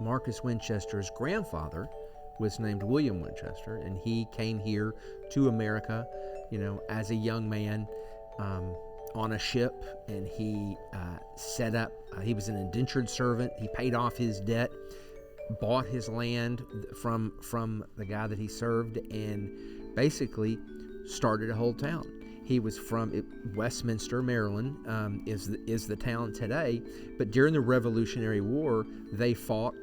Marcus Winchester's grandfather was named William Winchester, and he came here to America, as a young man, on a ship, and he set up, he was an indentured servant. He paid off his debt, bought his land from the guy that he served, and basically started a whole town. He was from Westminster, Maryland, is the town today. But during the Revolutionary War, they fought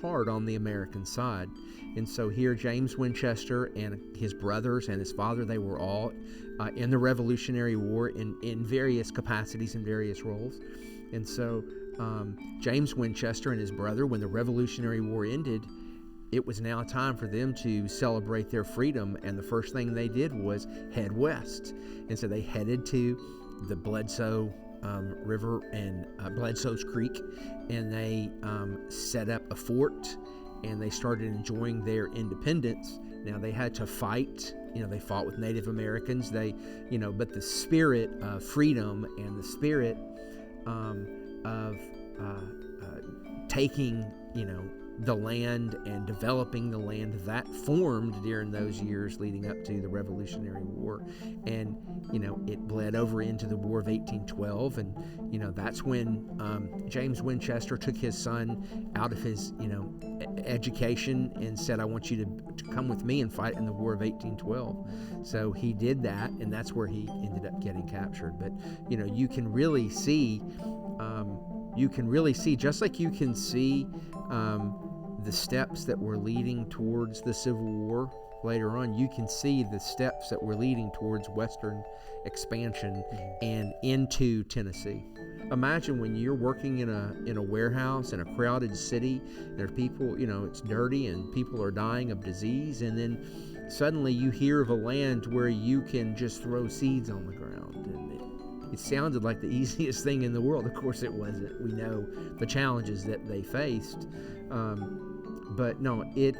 hard on the American side. And so here, James Winchester and his brothers and his father, they were all in the Revolutionary War in various capacities and various roles. And so James Winchester and his brother, when the Revolutionary War ended, it was now time for them to celebrate their freedom, and the first thing they did was head west. And so they headed to the Bledsoe River and Bledsoe's Creek, and they set up a fort, and they started enjoying their independence. Now they had to fight. They fought with Native Americans. But the spirit of freedom and the spirit of taking, the land and developing the land, that formed during those years leading up to the Revolutionary War. And it bled over into the War of 1812, and that's when James Winchester took his son out of his education and said, I want you to come with me and fight in the War of 1812. So he did that, and that's where he ended up getting captured. But you can really see just like you can see the steps that were leading towards the Civil War later on, you can see the steps that were leading towards Western expansion and into Tennessee. Imagine when you're working in a warehouse in a crowded city, there are people, it's dirty and people are dying of disease, and then suddenly you hear of a land where you can just throw seeds on the ground. And it sounded like the easiest thing in the world. Of course it wasn't. We know the challenges that they faced. But no, it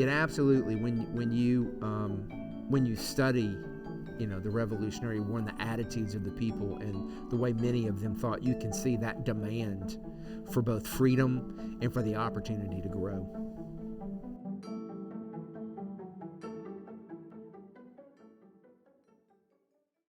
absolutely, when you study, the Revolutionary War and the attitudes of the people and the way many of them thought, you can see that demand for both freedom and for the opportunity to grow.